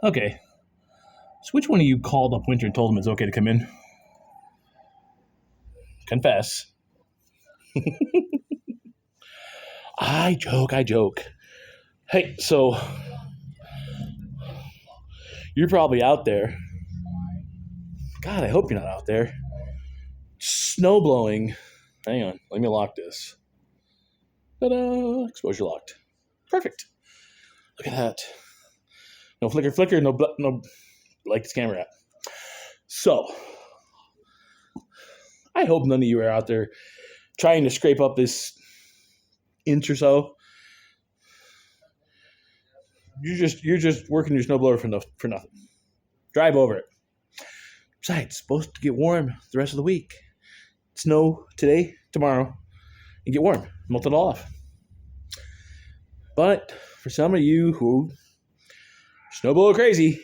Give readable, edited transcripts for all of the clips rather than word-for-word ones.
Okay. So which one of you called up Winter and told him it's okay to come in? Confess. I joke. Hey, so you're probably out there. God, I hope you're not out there. Snow blowing. Hang on, let me lock this. Ta-da! Exposure locked. Perfect. Look at that. No flicker, no like this camera app. So, I hope none of you are out there trying to scrape up this inch or so. You're just working your snowblower for nothing. Drive over it. Besides, it's supposed to get warm the rest of the week. Snow today, tomorrow, and get warm. Melt it all off. But for some of you who snowblower crazy,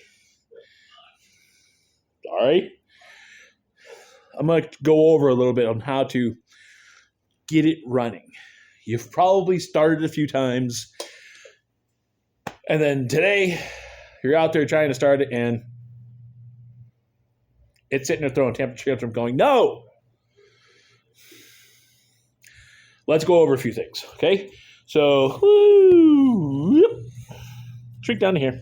sorry, I'm going to go over a little bit on how to get it running. You've probably started a few times, and then today you're out there trying to start it, and it's sitting there throwing temperature up. I'm going, no! Let's go over a few things, okay? So, shrink down to here.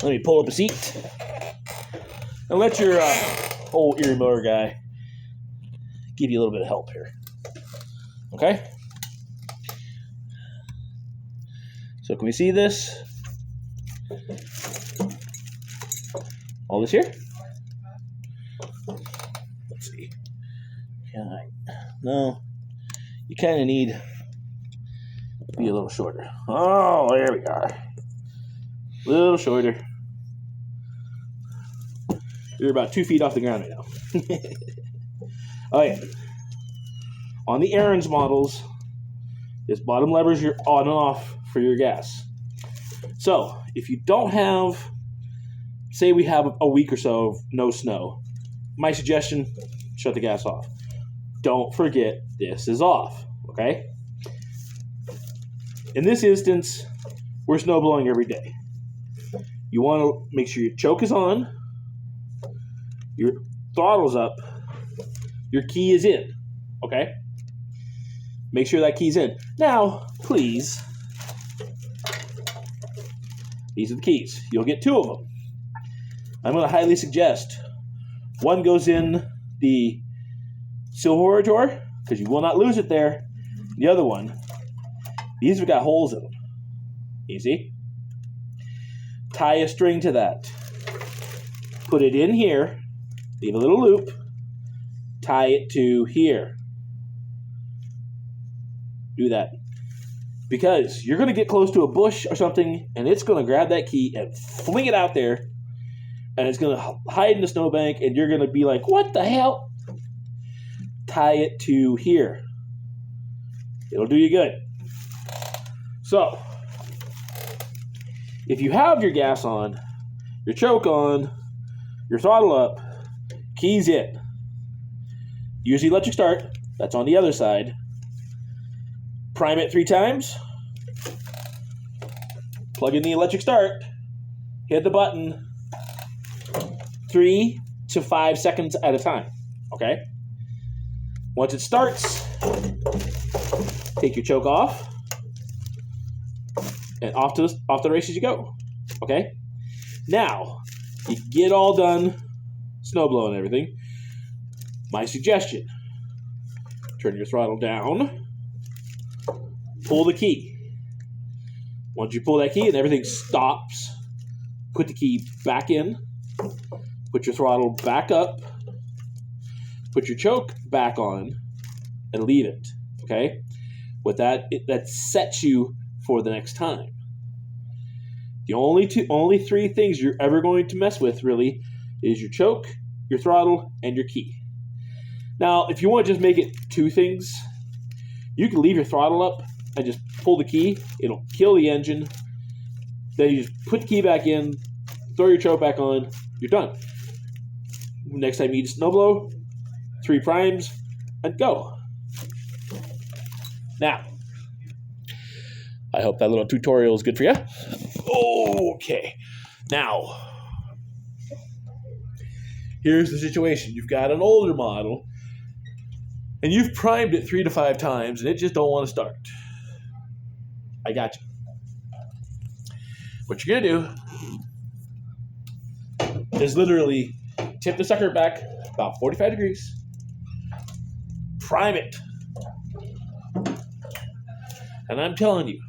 Let me pull up a seat. And let your old ear mower guy give you a little bit of help here. Okay? So can we see this? All this here? Let's see. No. You kind of need to be a little shorter. Oh, there we are. A little shorter. You're about 2 feet off the ground right now. Oh, yeah. On the Aaron's models, this bottom lever is your on and off for your gas. So, if you don't have, say we have a week or so of no snow, my suggestion, shut the gas off. Don't forget this is off, okay? In this instance, we're snow blowing every day. You want to make sure your choke is on, your throttle's up, your key is in, okay? Make sure that key's in. Now, please, these are the keys. You'll get 2 of them. I'm going to highly suggest one goes in the silverware drawer, because you will not lose it there. The other one, these have got holes in them. Easy. Tie a string to that. Put it in here. Leave a little loop. Tie it to here. Do that. Because you're going to get close to a bush or something, and it's going to grab that key and fling it out there, and it's going to hide in the snowbank, and you're going to be like, what the hell? Tie it to here. It'll do you good. So, if you have your gas on, your choke on, your throttle up, keys in. Use the electric start. That's on the other side. Prime it 3 times. Plug in the electric start. Hit the button 3 to 5 seconds at a time. Okay? Once it starts, take your choke off, and off the races you go. Okay? Now, you get all done snow blowing and everything. My suggestion, turn your throttle down, pull the key. Once you pull that key and everything stops, put the key back in, put your throttle back up, put your choke back on, and leave it, okay? With that, that sets you for the next time. The only 3 things you're ever going to mess with, really, is your choke, your throttle, and your key. Now, if you want to just make it 2 things, you can leave your throttle up and just pull the key. It'll kill the engine. Then you just put the key back in, throw your choke back on, you're done. Next time you need to snowblow, 3 primes, and go. Now, I hope that little tutorial is good for you. Okay. Now, here's the situation. You've got an older model, and you've primed it 3 to 5 times, and it just don't want to start. I got you. What you're going to do is literally tip the sucker back about 45 degrees, prime it, and I'm telling you,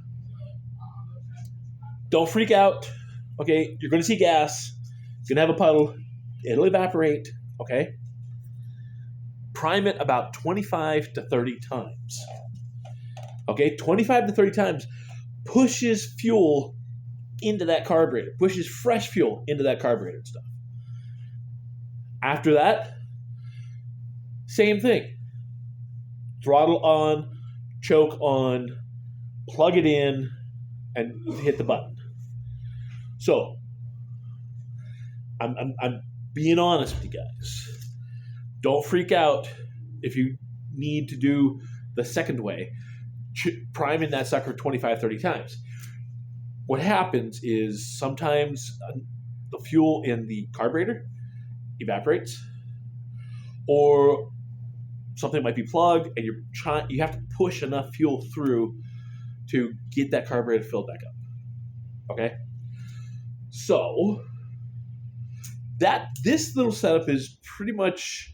don't freak out, okay? You're going to see gas. It's going to have a puddle. It'll evaporate, okay? Prime it about 25 to 30 times, okay? 25 to 30 times pushes fuel into that carburetor, pushes fresh fuel into that carburetor and stuff. After that, same thing. Throttle on, choke on, plug it in, and hit the button. So, I'm being honest with you guys. Don't freak out if you need to do the second way, priming that sucker 25, 30 times. What happens is sometimes the fuel in the carburetor evaporates, or something might be plugged, and you have to push enough fuel through to get that carburetor filled back up. Okay? So, this little setup is pretty much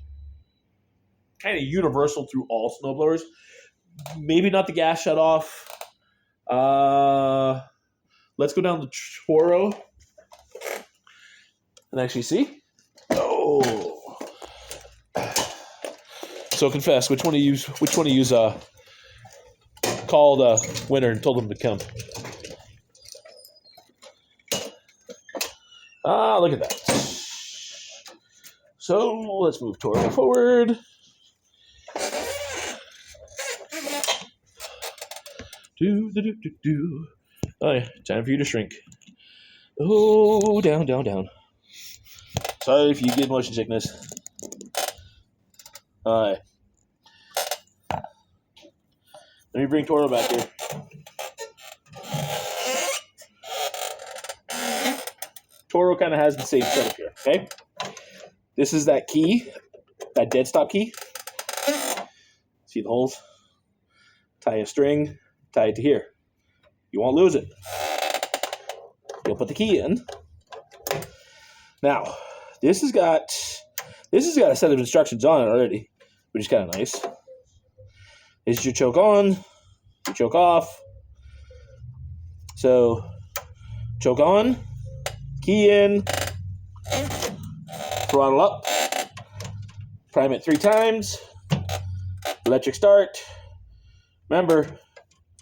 kind of universal through all snowblowers. Maybe not the gas shut off. Let's go down to Toro and actually see. Oh. So confess, which one do you use called winner and told him to come? Look at that. So let's move Toro forward. Oh yeah, time for you to shrink. Oh, down, down, down. Sorry if you get motion sickness. All right. Let me bring Toro back here. Toro kind of has the same setup here, okay? This is that key, that dead stop key. See the holes? Tie a string, tie it to here. You won't lose it. You'll put the key in. Now, this has got a set of instructions on it already, which is kind of nice. This is your choke on, your choke off. So, choke on, key in, throttle up, prime it 3 times, electric start. Remember,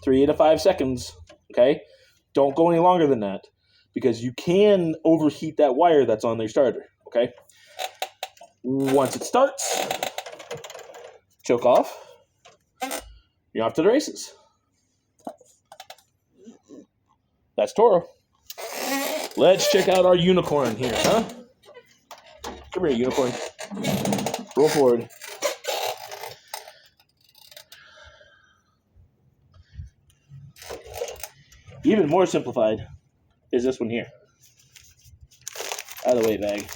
3 to 5 seconds, okay? Don't go any longer than that, because you can overheat that wire that's on their starter, okay? Once it starts, choke off, you're off to the races. That's Toro. Let's check out our unicorn here, huh? Come here, unicorn. Roll forward. Even more simplified is this one here. Out of the way, bag.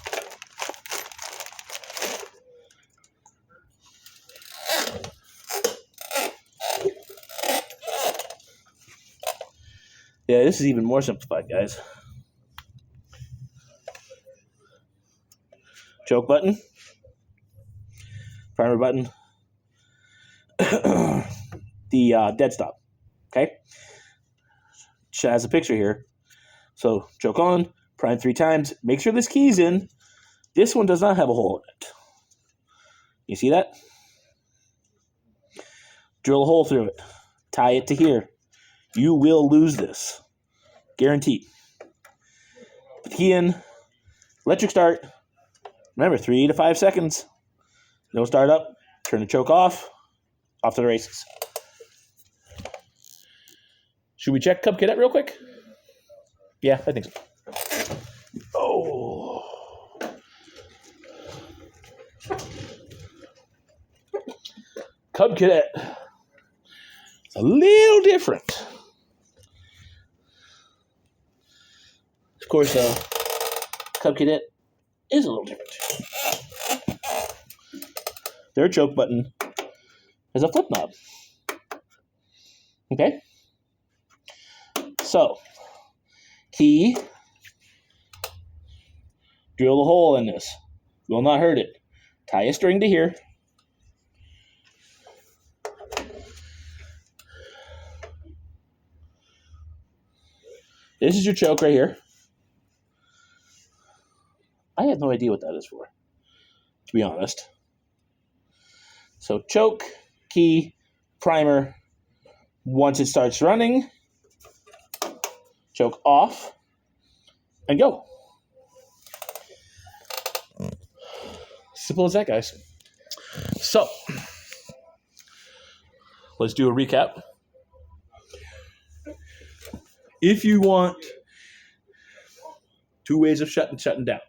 Yeah, this is even more simplified, guys. Choke button. Primer button. The dead stop. Okay? Which has a picture here. So, choke on, prime 3 times. Make sure this key's in. This one does not have a hole in it. You see that? Drill a hole through it. Tie it to here. You will lose this. Guaranteed. Put the key in. Electric start. Remember, 3 to 5 seconds. No start up. Turn the choke off. Off to the races. Should we check Cub Cadet real quick? Yeah, I think so. Oh. Cub Cadet. It's a little different. Of course, Cub Cadet is a little different. Their choke button has a flip knob. Okay? So, key, drill a hole in this. Will not hurt it. Tie a string to here. This is your choke right here. I have no idea what that is for, to be honest. So choke, key, primer. Once it starts running, choke off, and go. Simple as that, guys. So, let's do a recap. If you want 2 ways of shutting down,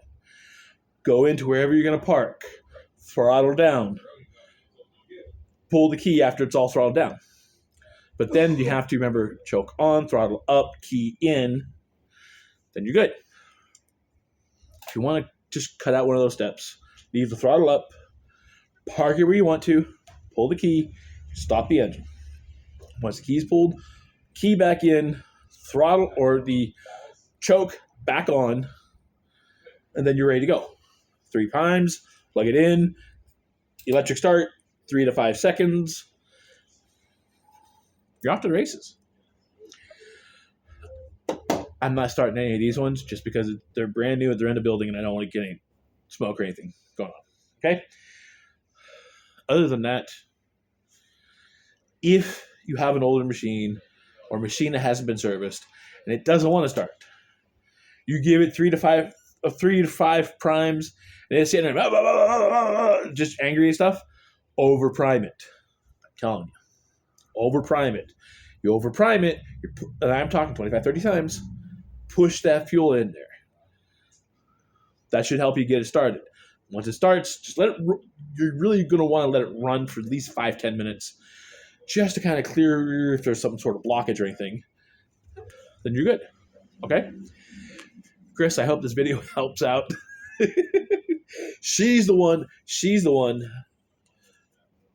go into wherever you're going to park, throttle down, pull the key after it's all throttled down. But then you have to remember, choke on, throttle up, key in, then you're good. If you want to just cut out one of those steps, leave the throttle up, park it where you want to, pull the key, stop the engine. Once the key's pulled, key back in, throttle or the choke back on, and then you're ready to go. 3 times, plug it in, electric start, 3 to 5 seconds. You're off to the races. I'm not starting any of these ones just because they're brand new, they're in the building, and I don't want to get any smoke or anything going on. Okay? Other than that, if you have an older machine or a machine that hasn't been serviced and it doesn't want to start, you give it 3 to 5 primes, and it's sitting there just angry and stuff. Over prime it. I'm telling you. Over prime it. You over prime it, and I'm talking 25, 30 times, push that fuel in there. That should help you get it started. Once it starts, just let it. You're really going to want to let it run for at least 5-10 minutes, just to kind of clear if there's some sort of blockage or anything. Then you're good. Okay, Chris, I hope this video helps out. She's the one.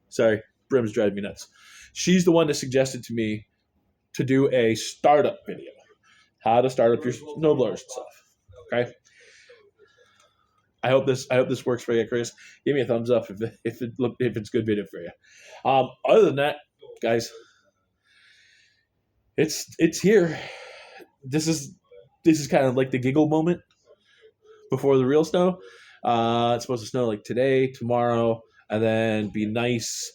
Sorry, Brim's driving me nuts. She's the one that suggested to me to do a startup video, how to start up your snowblowers and stuff. Okay. I hope this works for you, Chris. Give me a thumbs up if it's a good video for you. Other than that, guys, it's here. This is kind of like the giggle moment before the real snow. It's supposed to snow like today, tomorrow, and then be nice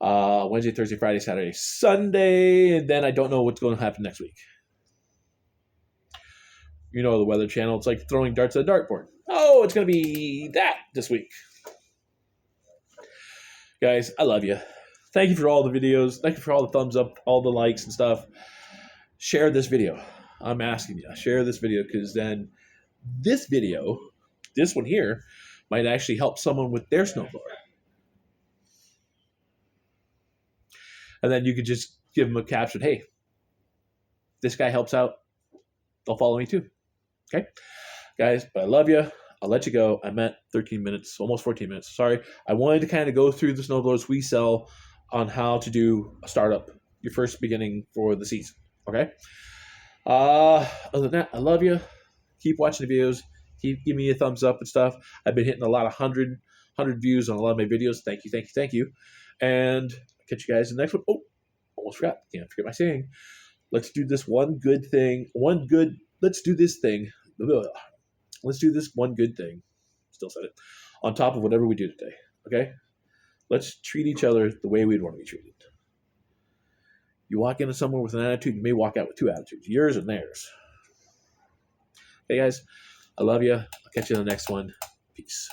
Wednesday, Thursday, Friday, Saturday, Sunday, and then I don't know what's going to happen next week. You know the Weather Channel. It's like throwing darts at a dartboard. Oh, it's going to be that this week. Guys, I love you. Thank you for all the videos. Thank you for all the thumbs up, all the likes and stuff. Share this video. I'm asking you. Share this video because then this video, this one here, might actually help someone with their snowblower. And then you could just give them a caption. Hey, this guy helps out. They'll follow me too. Okay? Guys, but I love you. I'll let you go. I'm at 13 minutes, almost 14 minutes. Sorry. I wanted to kind of go through the snowblowers we sell on how to do a startup, your first beginning for the season. Okay? Other than that, I love you. Keep watching the videos. Keep giving me a thumbs up and stuff. I've been hitting a lot of 100 views on a lot of my videos. Thank you. And I'll catch you guys in the next one. Oh, almost forgot. Can't forget my saying. Let's do this one good thing. Let's do this thing. Let's do this one good thing. Still said it. On top of whatever we do today. Okay? Let's treat each other the way we'd want to be treated. You walk into somewhere with an attitude, you may walk out with 2 attitudes. Yours and theirs. Okay, guys? I love you. I'll catch you in the next one. Peace.